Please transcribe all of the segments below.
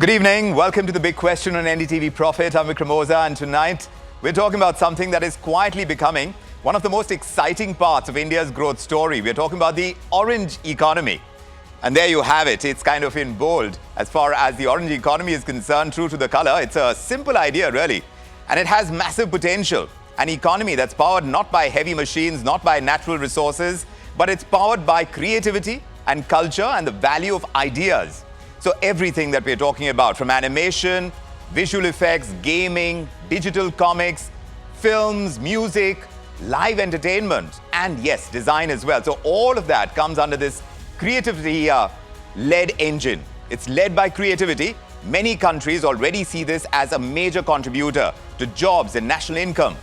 Good evening. Welcome to The Big Question on NDTV Profit. I'm Viksit, and tonight we're talking about something that is quietly becoming one of the most exciting parts of India's growth story. We're talking about the orange economy. And there you have it. It's kind of in bold. As far as the orange economy is concerned, true to the color, it's a simple idea, really. And it has massive potential. An economy that's powered not by heavy machines, not by natural resources, but it's powered by creativity and culture and the value of ideas. So everything that we're talking about, from animation, visual effects, gaming, digital comics, films, music, live entertainment, and yes, design as well. So all of that comes under this creativity-led engine. It's led by creativity. Many countries already see this as a major contributor to jobs and national income.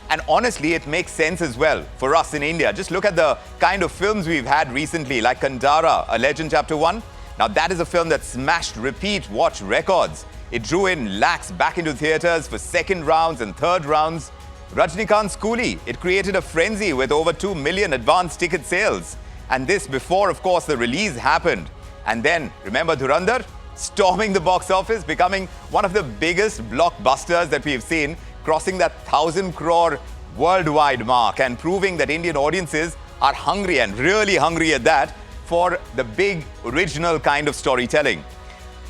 And honestly, it makes sense as well for us in India. Just look at the kind of films we've had recently, like Kantara, A Legend Chapter 1. Now, that is a film that smashed repeat watch records. It drew in lakhs back into theatres for second rounds and third rounds. Rajnikant's Coolie, it created a frenzy with over 2 million advance ticket sales. And this before, of course, the release happened. And then, remember Dhurandhar? Storming the box office, becoming one of the biggest blockbusters that we've seen, crossing that 1,000 crore worldwide mark and proving that Indian audiences are hungry, and really hungry at that, for the big original kind of storytelling.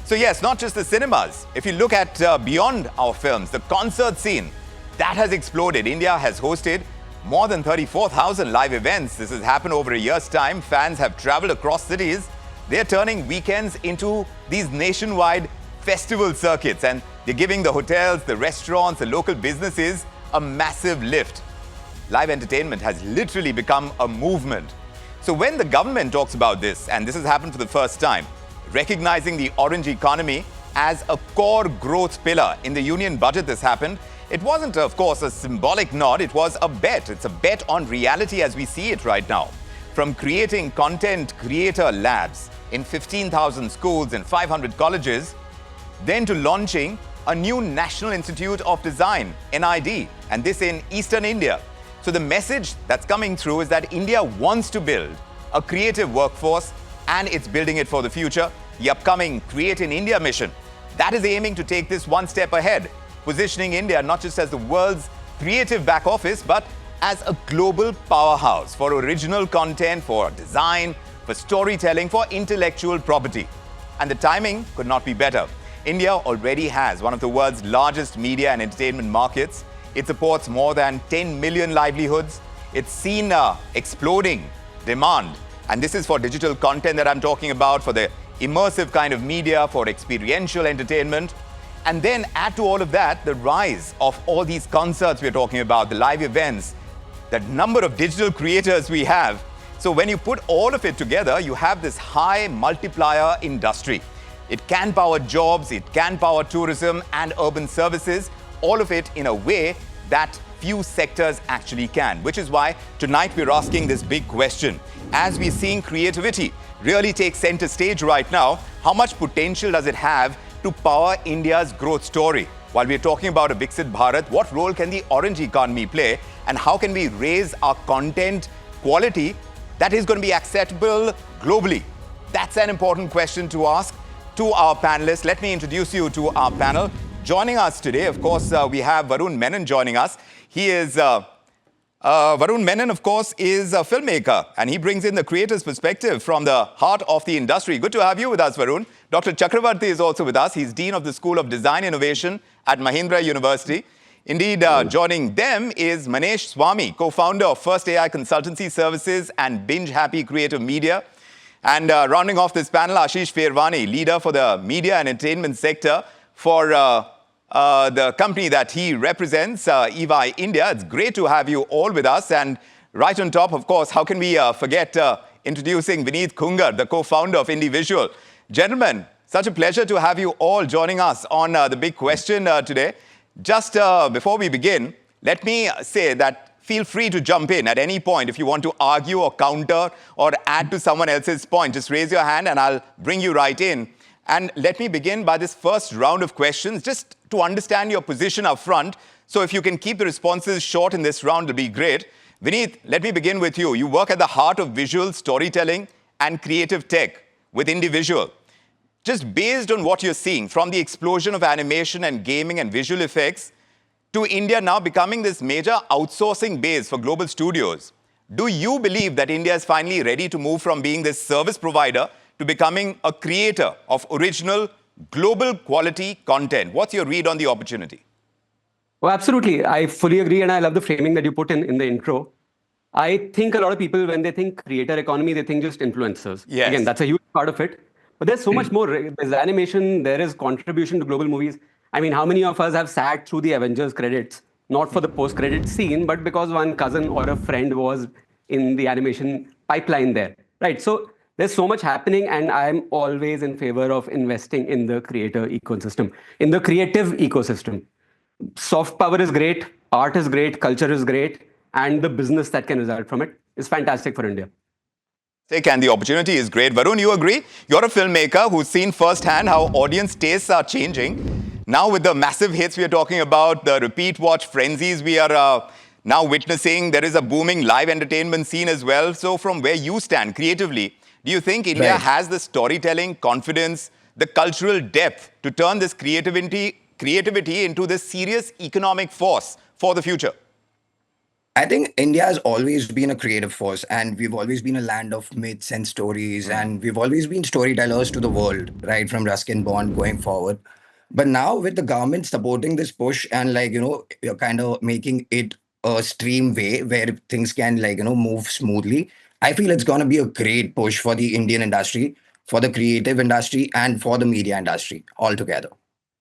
So yes, not just the cinemas. If you look at beyond our films, the concert scene, that has exploded. India has hosted more than 34,000 live events. This has happened over a year's time. Fans have traveled across cities. They're turning weekends into these nationwide festival circuits, and they're giving the hotels, the restaurants, the local businesses a massive lift. Live entertainment has literally become a movement. So when the government talks about this, and this has happened for the first time, recognizing the orange economy as a core growth pillar in the union budget, this happened. It wasn't, of course, a symbolic nod. It was a bet. It's a bet on reality as we see it right now. From creating content creator labs in 15,000 schools and 500 colleges, then to launching a new National Institute of Design, NID, and this in Eastern India. So the message that's coming through is that India wants to build a creative workforce, and it's building it for the future. The upcoming Create in India mission, that is aiming to take this one step ahead, positioning India not just as the world's creative back office, but as a global powerhouse for original content, for design, for storytelling, for intellectual property. And the timing could not be better. India already has one of the world's largest media and entertainment markets. It supports more than 10 million livelihoods. It's seen exploding demand. And this is for digital content that I'm talking about, for the immersive kind of media, for experiential entertainment. And then add to all of that the rise of all these concerts we're talking about, the live events, the number of digital creators we have. So when you put all of it together, you have this high multiplier industry. It can power jobs, it can power tourism and urban services, all of it in a way that few sectors actually can, which is why tonight we're asking this big question. As we're seeing creativity really take center stage right now, how much potential does it have to power India's growth story? While we're talking about a Viksit Bharat, what role can the orange economy play, and how can we raise our content quality that is going to be acceptable globally? That's an important question to ask to our panelists. Let me introduce you to our panel. Joining us today, of course, we have Varun Menon joining us. He is, Varun Menon, of course, is a filmmaker, and he brings in the creator's perspective from the heart of the industry. Good to have you with us, Varun. Dr. Chakravarti is also with us. He's Dean of the School of Design Innovation at Mahindra University. Indeed, joining them is Manesh Swami, co-founder of First AI Consultancy Services and Binge Happy Creative Media. And rounding off this panel, Ashish Ferwani, leader for the media and entertainment sector for the company that he represents, EY India. It's great to have you all with us. And right on top, of course, how can we forget introducing Vineet Khungar, the co-founder of Indie Visual. Gentlemen, such a pleasure to have you all joining us on The Big Question today. Just before we begin, let me say that feel free to jump in at any point if you want to argue or counter or add to someone else's point. Just raise your hand and I'll bring you right in. And let me begin by this first round of questions, just to understand your position up front. So if you can keep the responses short in this round, it'll be great. Vineet, let me begin with you. You work at the heart of visual storytelling and creative tech with Indie Visual. Just based on what you're seeing, from the explosion of animation and gaming and visual effects to India now becoming this major outsourcing base for global studios, do you believe that India is finally ready to move from being this service provider to becoming a creator of original, global quality content? What's your read on the opportunity? Well, absolutely. I fully agree, and I love the framing that you put in the intro. I think a lot of people, when they think creator economy, they think just influencers. Yes. Again, that's a huge part of it. But there's so much more. There's animation, there is contribution to global movies. I mean, how many of us have sat through the Avengers credits, not for the post-credit scene, but because one cousin or a friend was in the animation pipeline there, right? So there's so much happening, and I'm always in favor of investing in the creator ecosystem, in the creative ecosystem. Soft power is great, art is great, culture is great, and the business that can result from it is fantastic for India. And the opportunity is great. Varun, you agree? You're a filmmaker who's seen firsthand how audience tastes are changing. Now with the massive hits we are talking about, the repeat watch frenzies we are now witnessing, there is a booming live entertainment scene as well. So from where you stand creatively, do you think India has the storytelling, confidence, the cultural depth to turn this creativity into this serious economic force for the future? I think India has always been a creative force, and we've always been a land of myths and stories, and we've always been storytellers to the world, right, from Ruskin Bond going forward. But now with the government supporting this push and you're kind of making it a stream way where things can move smoothly, I feel it's going to be a great push for the Indian industry, for the creative industry, and for the media industry altogether.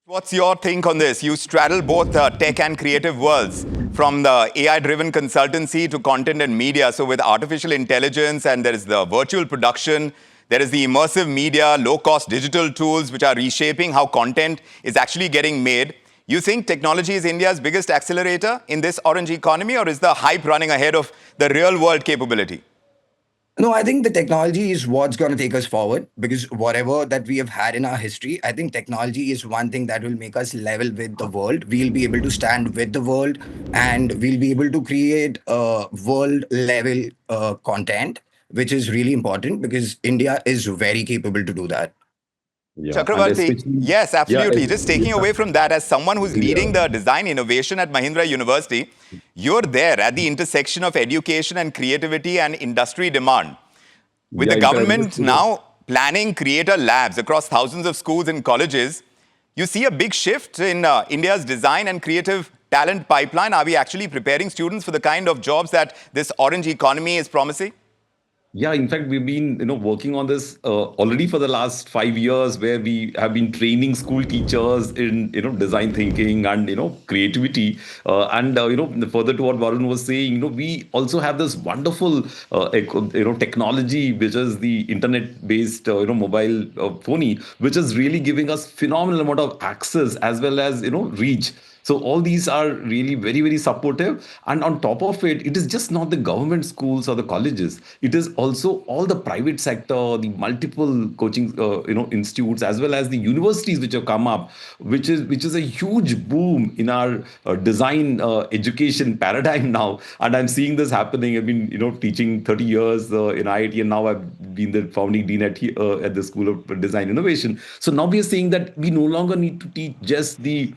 What's your think on this? You straddle both tech and creative worlds, from the AI-driven consultancy to content and media. So with artificial intelligence, and there is the virtual production, there is the immersive media, low-cost digital tools which are reshaping how content is actually getting made. You think technology is India's biggest accelerator in this orange economy, or is the hype running ahead of the real-world capability? No, I think the technology is what's going to take us forward, because whatever that we have had in our history, I think technology is one thing that will make us level with the world. We'll be able to stand with the world, and we'll be able to create world level content, which is really important because India is very capable to do that. Yeah, Chakravarti, yes, absolutely. Just taking away from that, as someone who's leading the design innovation at Mahindra University, you're there at the intersection of education and creativity and industry demand. With the government now planning creator labs across thousands of schools and colleges, you see a big shift in India's design and creative talent pipeline. Are we actually preparing students for the kind of jobs that this orange economy is promising? Yeah, in fact, we've been working on this already for the last 5 years, where we have been training school teachers in design thinking and creativity. Further to what Varun was saying, we also have this wonderful technology, which is the internet-based mobile phony, which is really giving us phenomenal amount of access as well as reach. So all these are really very, very supportive. And on top of it, it is just not the government schools or the colleges. It is also all the private sector, the multiple coaching institutes, as well as the universities which have come up, which is a huge boom in our design education paradigm now. And I'm seeing this happening. I've been teaching 30 years in IIT, and now I've been the founding dean at the School of Design Innovation. So now we are saying that we no longer need to teach just the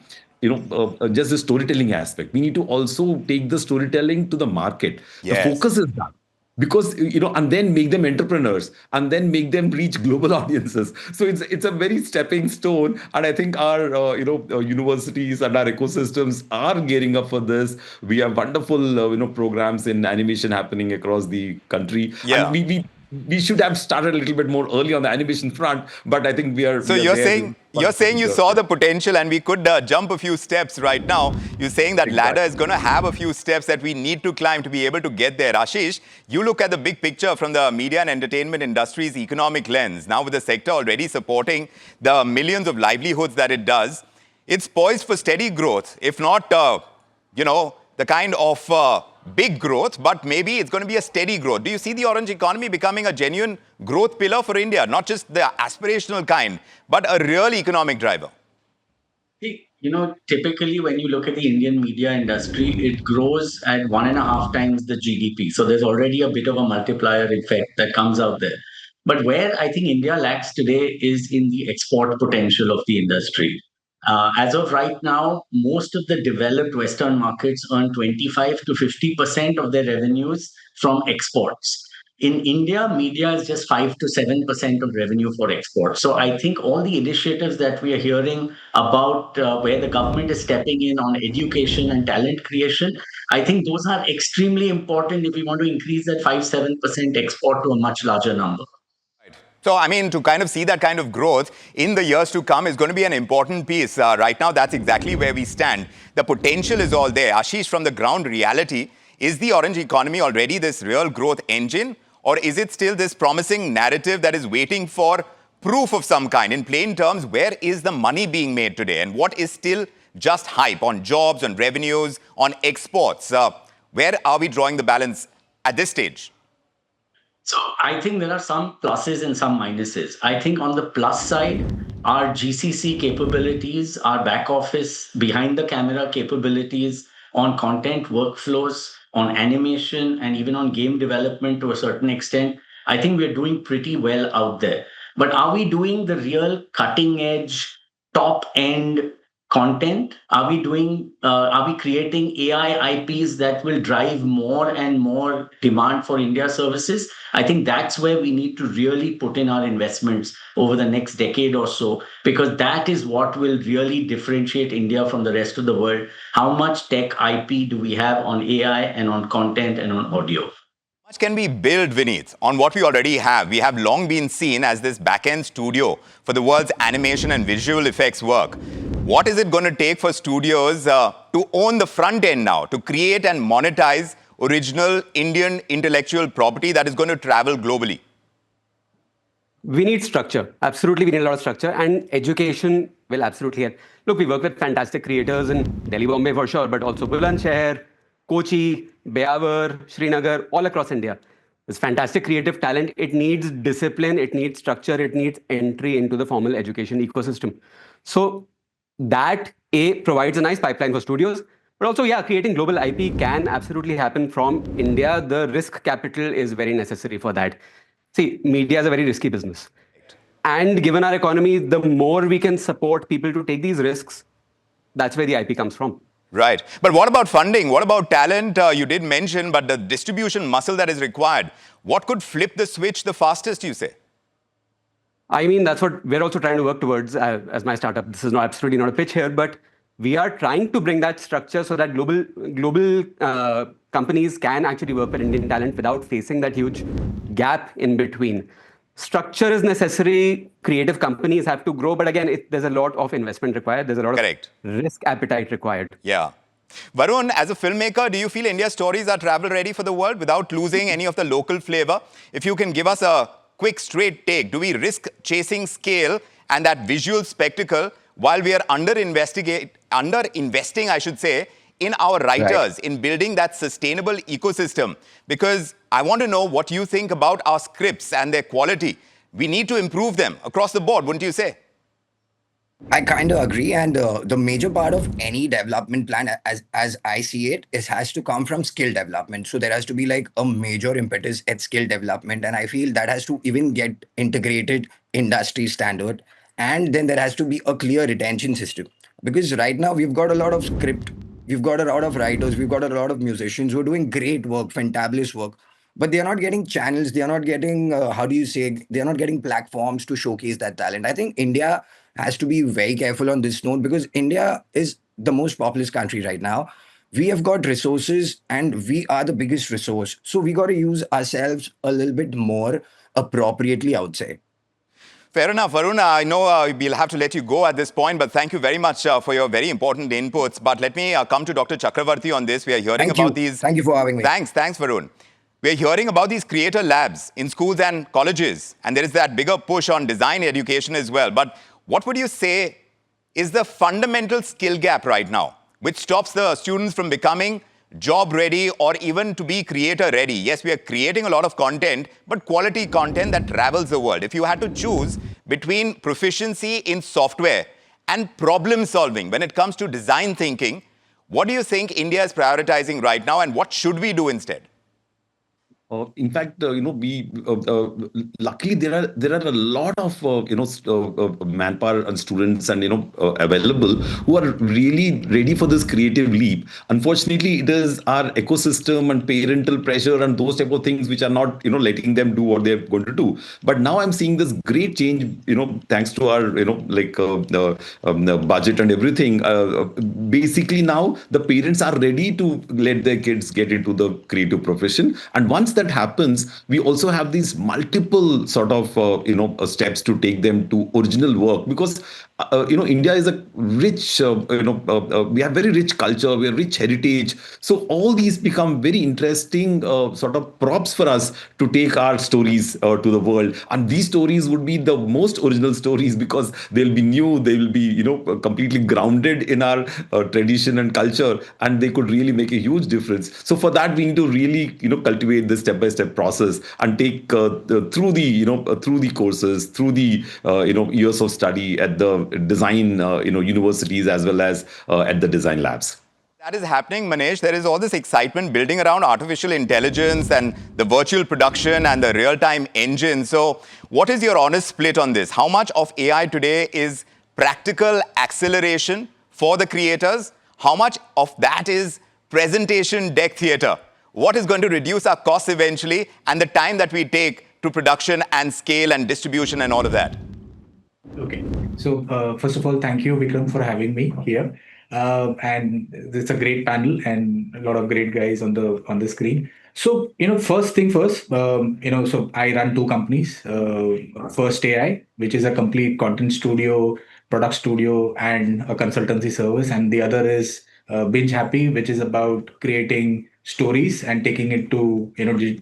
just the storytelling aspect. We need to also take the storytelling to the market. Yes. The focus is that. Because, and then make them entrepreneurs, and then make them reach global audiences. So it's a very stepping stone. And I think our, universities and our ecosystems are gearing up for this. We have wonderful, programs in animation happening across the country. Yeah. And we should have started a little bit more early on the animation front, but I think we are. So you're saying you saw the potential, and we could jump a few steps right now. You're saying that ladder is going to have a few steps that we need to climb to be able to get there. Ashish, you look at the big picture from the media and entertainment industry's economic lens. Now with the sector already supporting the millions of livelihoods that it does, it's poised for steady growth, if not, the kind of big growth, but maybe it's going to be a steady growth. Do you see the orange economy becoming a genuine growth pillar for India, not just the aspirational kind, but a real economic driver? Typically when you look at the Indian media industry, it grows at 1.5 times the GDP. So there's already a bit of a multiplier effect that comes out there. But where I think India lacks today is in the export potential of the industry. As of right now, most of the developed Western markets earn 25 to 50% of their revenues from exports. In India, media is just 5 to 7% of revenue for export. So I think all the initiatives that we are hearing about where the government is stepping in on education and talent creation, I think those are extremely important if we want to increase that 5 7% export to a much larger number. So, I mean, to kind of see that kind of growth in the years to come is going to be an important piece. Right now, that's exactly where we stand. The potential is all there. Ashish, from the ground reality, is the orange economy already this real growth engine? Or is it still this promising narrative that is waiting for proof of some kind? In plain terms, where is the money being made today? And what is still just hype on jobs, on revenues, on exports? Where are we drawing the balance at this stage? So I think there are some pluses and some minuses. I think on the plus side, our GCC capabilities, our back office, behind the camera capabilities on content workflows, on animation, and even on game development to a certain extent, I think we're doing pretty well out there. But are we doing the real cutting edge, top end content? Are we creating AI IPs that will drive more and more demand for India services? I think that's where we need to really put in our investments over the next decade or so, because that is what will really differentiate India from the rest of the world. How much tech IP do we have on AI and on content and on audio? Much can we build, Vineet, on what we already have? We have long been seen as this back-end studio for the world's animation and visual effects work. What is it going to take for studios to own the front end now, to create and monetize original Indian intellectual property that is going to travel globally? We need structure. Absolutely, we need a lot of structure, and education will absolutely help. Look, we work with fantastic creators in Delhi, Bombay for sure, but also Bulandshahr, Kochi, Beawar, Srinagar, all across India. There's fantastic creative talent. It needs discipline, it needs structure, it needs entry into the formal education ecosystem. So that provides a nice pipeline for studios. But also, yeah, creating global IP can absolutely happen from India. The risk capital is very necessary for that. See, media is a very risky business. And given our economy, the more we can support people to take these risks, that's where the IP comes from. Right. But what about funding? What about talent? You did mention, but the distribution muscle that is required. What could flip the switch the fastest, you say? I mean, that's what we're also trying to work towards as my startup. This is absolutely not a pitch here, but we are trying to bring that structure so that global companies can actually work with Indian talent without facing that huge gap in between. Structure is necessary. Creative companies have to grow. But again, there's a lot of investment required. There's a lot of risk appetite required. Yeah. Varun, as a filmmaker, do you feel India's stories are travel ready for the world without losing any of the local flavor? If you can give us a quick, straight take, do we risk chasing scale and that visual spectacle while we are under-investing, I should say, in our writers, in building that sustainable ecosystem? Because I want to know what you think about our scripts and their quality. We need to improve them across the board, wouldn't you say? I kind of agree. And the major part of any development plan, as I see it, has to come from skill development. So there has to be like a major impetus at skill development. And I feel that has to even get integrated industry standard. And then there has to be a clear retention system. Because right now we've got a lot of script, we've got a lot of writers, we've got a lot of musicians who are doing great work, fantabulous work, but they're not getting channels, they're not getting, they're not getting platforms to showcase that talent. I think India has to be very careful on this note because India is the most populous country right now. We have got resources and we are the biggest resource. So we got to use ourselves a little bit more appropriately outside. Fair enough, Varun. I know we'll have to let you go at this point, but thank you very much for your very important inputs. But let me come to Dr. Chakravarti on this. We are hearing about these... Thank you for having me. Thanks, Varun. We're hearing about these creator labs in schools and colleges, and there is that bigger push on design education as well. But what would you say is the fundamental skill gap right now, which stops the students from becoming job ready or even to be creator ready? Yes, we are creating a lot of content, but quality content that travels the world. If you had to choose between proficiency in software and problem solving when it comes to design thinking, what do you think India is prioritizing right now and what should we do instead? In fact, we luckily there are a lot of manpower and students and available who are really ready for this creative leap. Unfortunately, it is our ecosystem and parental pressure and those type of things which are not letting them do what they're going to do. But now I'm seeing this great change, thanks to our the budget and everything. Basically, now the parents are ready to let their kids get into the creative profession, and once that happens, we also have these multiple sort of steps to take them to original work, because India is a rich we have very rich culture, we have rich heritage, so all these become very interesting sort of props for us to take our stories to the world, and these stories would be the most original stories because they'll be new, they will be completely grounded in our tradition and culture, and they could really make a huge difference. So for that, we need to really cultivate this step by step process and take through the through the courses, through the years of study at the design universities as well as at the design labs. That is happening, Manish. There is all this excitement building around artificial intelligence and the virtual production and the real-time engine. So what is your honest split on this? How much of AI today is practical acceleration for the creators? How much of that is presentation deck theater? What is going to reduce our costs eventually and the time that we take to production and scale and distribution and all of that? Okay. So first of all, thank you, Vikram, for having me here. And it's a great panel and a lot of great guys on the screen. So first thing first, so I run two companies. First AI, which is a complete content studio, product studio, and a consultancy service, and the other is Binge Happy, which is about creating stories and taking it to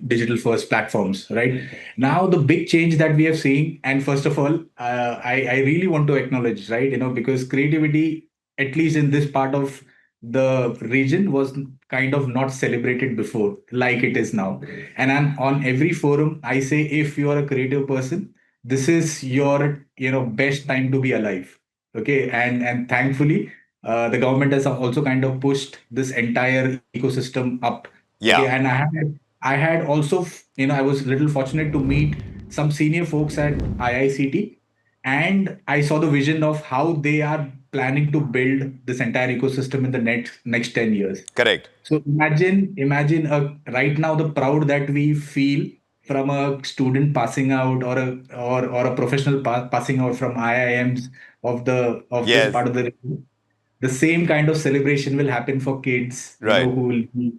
digital first platforms. Right now, the big change that we are seeing, and first of all, I really want to acknowledge, right, because creativity, at least in this part of the region, was kind of not celebrated before like it is now. And on every forum, I say, if you are a creative person, this is your best time to be alive. Okay, and thankfully, the government has also kind of pushed this entire ecosystem up. Yeah. Okay, and I had also, I was a little fortunate to meet some senior folks at IICT, and I saw the vision of how they are planning to build this entire ecosystem in the next 10 years. Correct. So imagine right now the proud that we feel from a student passing out, or a professional passing out from IIMs of Yes. this part of the region. The same kind of celebration will happen for kids, Right. who will be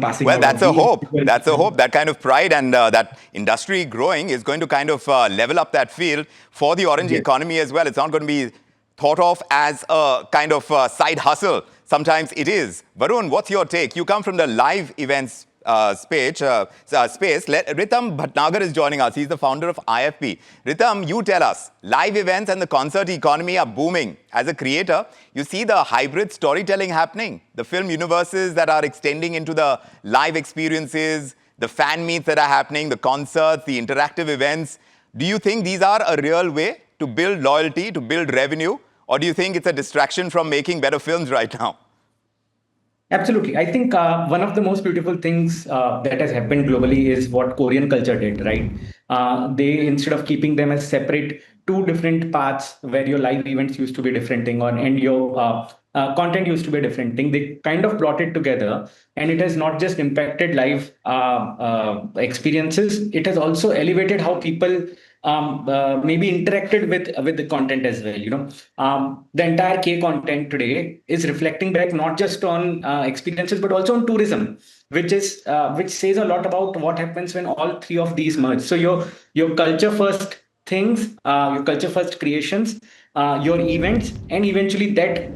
passing Well, out. that's of a the hope. equal- That's a hope. That kind of pride and that industry growing is going to kind of level up that field for the orange Yes. economy as well. It's not going to be thought of as a kind of side hustle. Sometimes it is. Varun, what's your take? You come from the live events space. Ritham Bhatnagar is joining us. He's the founder of IFP. Ritham, you tell us, live events and the concert economy are booming. As a creator, you see the hybrid storytelling happening, the film universes that are extending into the live experiences, the fan meets that are happening, the concerts, the interactive events. Do you think these are a real way to build loyalty, to build revenue? Or do you think it's a distraction from making better films right now? Absolutely. I think one of the most beautiful things that has happened globally is what Korean culture did, right? They, instead of keeping them as separate two different paths where your live events used to be a different thing and your content used to be a different thing, they kind of brought it together. And it has not just impacted live experiences, it has also elevated how people maybe interacted with the content as well. The entire K content today is reflecting back not just on experiences but also on tourism, which says a lot about what happens when all three of these merge. So your culture first things, your culture first creations, your events, and eventually that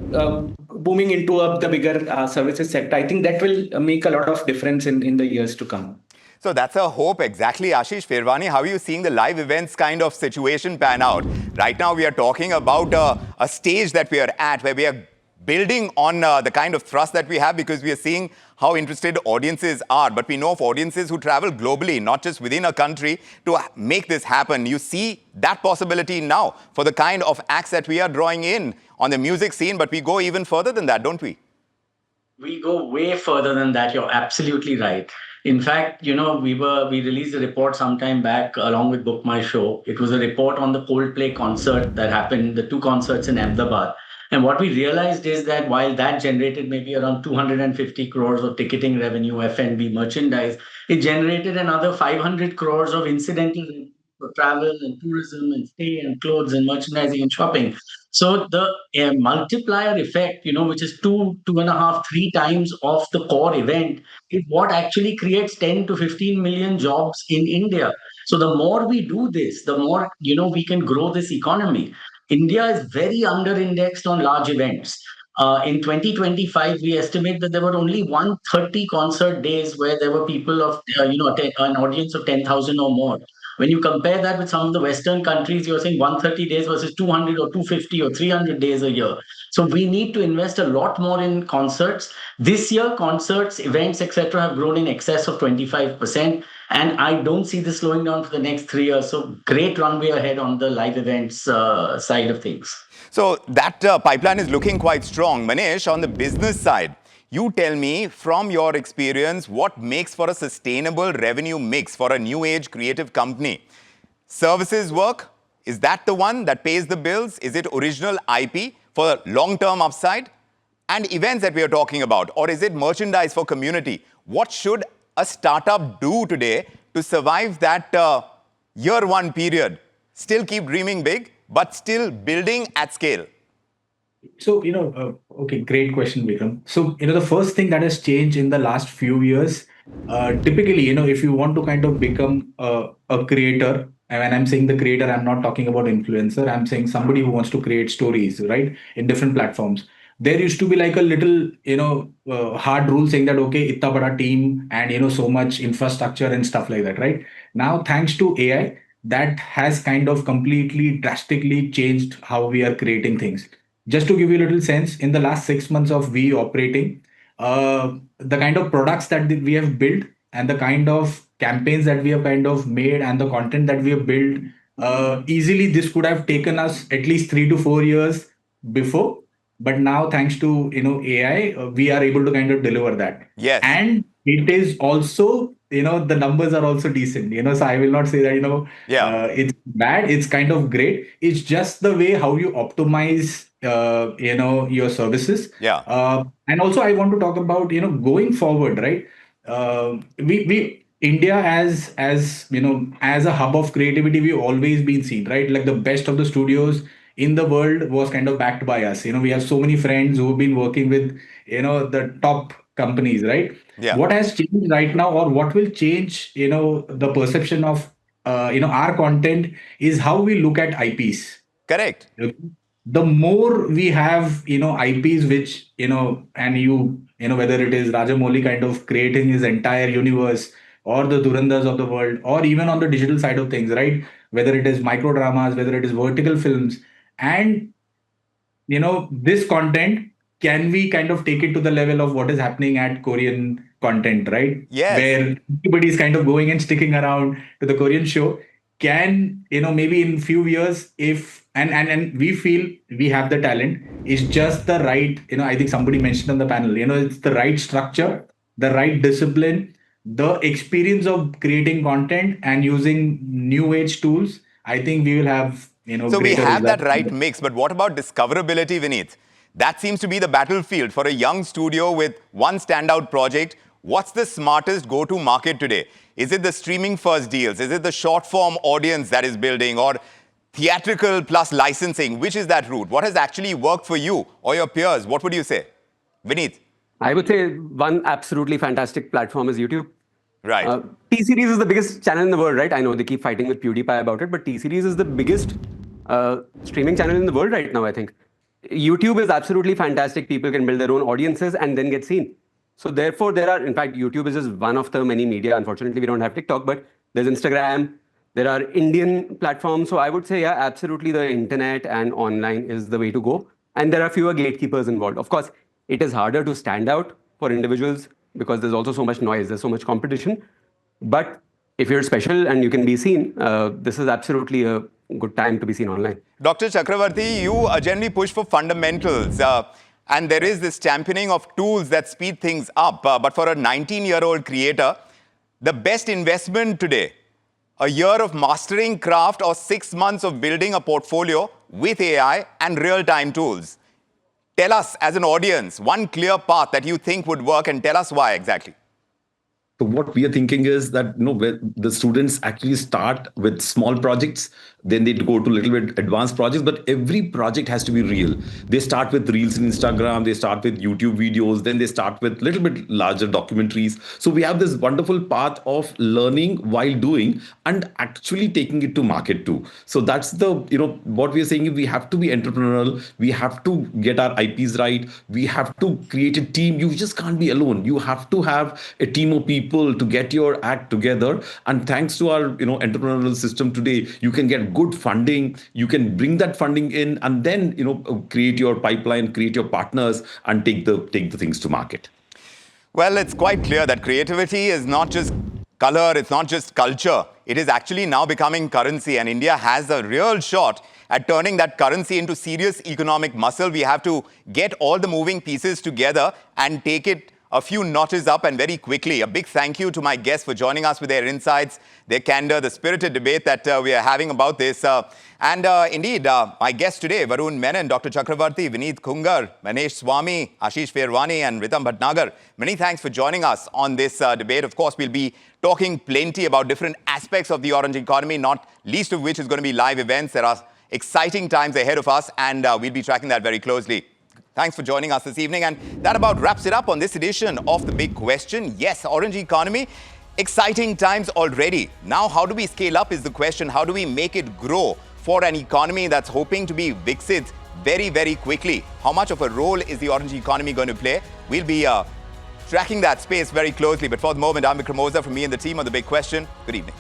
booming into the bigger services sector. I think that will make a lot of difference in the years to come. So that's a hope, exactly. Ashish Firwani, how are you seeing the live events kind of situation pan out? Right now, we are talking about a stage that we are at where we are building on the kind of thrust that we have because we are seeing how interested audiences are. But we know of audiences who travel globally, not just within a country, to make this happen. You see that possibility now for the kind of acts that we are drawing in on the music scene, but we go even further than that, don't we? We go way further than that. You're absolutely right. In fact, we released a report sometime back along with Book My Show. It was a report on the Coldplay concert that happened, the two concerts in Ahmedabad. And what we realized is that while that generated maybe around 250 crores of ticketing revenue, F&B, merchandise, it generated another 500 crores of incidental revenue for travel and tourism and stay and clothes and merchandising and shopping. So the multiplier effect, which is 2.5, 3 times of the core event, is what actually creates 10 to 15 million jobs in India. So the more we do this, the more we can grow this economy. India is very under-indexed on large events. In 2025, we estimate that there were only 130 concert days where there were people of, an audience of 10,000 or more. When you compare that with some of the Western countries, you're saying 130 days versus 200 or 250 or 300 days a year. So we need to invest a lot more in concerts. This year, concerts, events, etc., have grown in excess of 25%. And I don't see this slowing down for the next 3 years. So great runway ahead on the live events side of things. So that pipeline is looking quite strong. Manish, on the business side, you tell me from your experience what makes for a sustainable revenue mix for a new age creative company. Services work, is that the one that pays the bills? Is it original IP for long-term upside? And events that we are talking about, or is it merchandise for community? What should a startup do today to survive that year one period? Still keep dreaming big, but still building at scale. So, okay, great question, Vikram. So, the first thing that has changed in the last few years, typically, if you want to kind of become a creator, and when I'm saying the creator, I'm not talking about influencer, I'm saying somebody who wants to create stories, right, in different platforms. There used to be like a little, hard rule saying that, okay, itna bada team and, so much infrastructure and stuff like that, right? Now, thanks to AI, that has kind of completely drastically changed how we are creating things. Just to give you a little sense, in the last 6 months of we operating, the kind of products that we have built and the kind of campaigns that we have kind of made and the content that we have built, easily this could have taken us at least 3 to 4 years before. But now, thanks to AI, we are able to kind of deliver that. Yes. And it is also, the numbers are also decent. So I will not say that it's bad. It's kind of great. It's just the way how you optimize your services. Yeah. And also I want to talk about going forward, right? We India as a hub of creativity, we've always been seen, right? Like the best of the studios in the world was kind of backed by us. We have so many friends who've been working with the top companies, right? Yeah. What has changed right now, or what will change the perception of our content, is how we look at IPs. Correct. The more we have IPs which and whether it is Rajamouli kind of creating his entire universe, or the Durandars of the world, or even on the digital side of things, right? Whether it is micro dramas, whether it is vertical films, and this content, can we kind of take it to the level of what is happening at Korean content, right? Yes. Where everybody is kind of going and sticking around to the Korean show. Can maybe in few years, if and we feel we have the talent, it's just the right, I think somebody mentioned on the panel, it's the right structure, the right discipline, the experience of creating content and using new age tools. I think we will have so we have that right mix, but what about discoverability, Vineet? That seems to be the battlefield for a young studio with one standout project. What's the smartest go-to market today? Is it the streaming first deals? Is it the short form audience that is building, or theatrical plus licensing? Which is that route? What has actually worked for you or your peers? What would you say? Vineet? I would say one absolutely fantastic platform is YouTube. Right. T-Series is the biggest channel in the world, right? I know they keep fighting with PewDiePie about it, but T-Series is the biggest streaming channel in the world right now, I think. YouTube is absolutely fantastic. People can build their own audiences and then get seen. So therefore, in fact, YouTube is just one of the many media. Unfortunately, we don't have TikTok, but there's Instagram. There are Indian platforms. So I would say, yeah, absolutely the internet and online is the way to go. And there are fewer gatekeepers involved. Of course, it is harder to stand out for individuals because there's also so much noise, there's so much competition. But if you're special and you can be seen, this is absolutely a good time to be seen online. Dr. Chakravarti, you generally push for fundamentals. And there is this championing of tools that speed things up. But for a 19-year-old creator, the best investment today? A year of mastering craft or 6 months of building a portfolio with AI and real-time tools? Tell us as an audience one clear path that you think would work and tell us why exactly. So what we are thinking is that where the students actually start with small projects, then they go to a little bit advanced projects, but every project has to be real. They start with reels in Instagram, they start with YouTube videos, then they start with little bit larger documentaries. So we have this wonderful path of learning while doing and actually taking it to market too. So that's the what we are saying is we have to be entrepreneurial, we have to get our IPs right, we have to create a team. You just can't be alone. You have to have a team of people to get your act together. And thanks to our entrepreneurial system today, you can get good funding, you can bring that funding in, and then create your pipeline, create your partners, and take the things to market. Well, it's quite clear that creativity is not just color, it's not just culture. It is actually now becoming currency, and India has a real shot at turning that currency into serious economic muscle. We have to get all the moving pieces together and take it a few notches up, and very quickly. A big thank you to my guests for joining us with their insights, their candor, the spirited debate that we are having about this. Indeed, my guests today, Varun Menon, Dr. Chakravarti, Vineet Khungar, Manesh Swami, Ashish Ferwani, and Ritam Bhatnagar. Many thanks for joining us on this debate. Of course, we'll be talking plenty about different aspects of the orange economy, not least of which is going to be live events. There are exciting times ahead of us, and we'll be tracking that very closely. Thanks for joining us this evening. And that about wraps it up on this edition of The Big Question. Yes, orange economy, exciting times already. Now, how do we scale up is the question. How do we make it grow for an economy that's hoping to be Viksit very, very quickly? How much of a role is the orange economy going to play? We'll be tracking that space very closely. But for the moment, I'm Vikram Oza from me and the team on The Big Question. Good evening.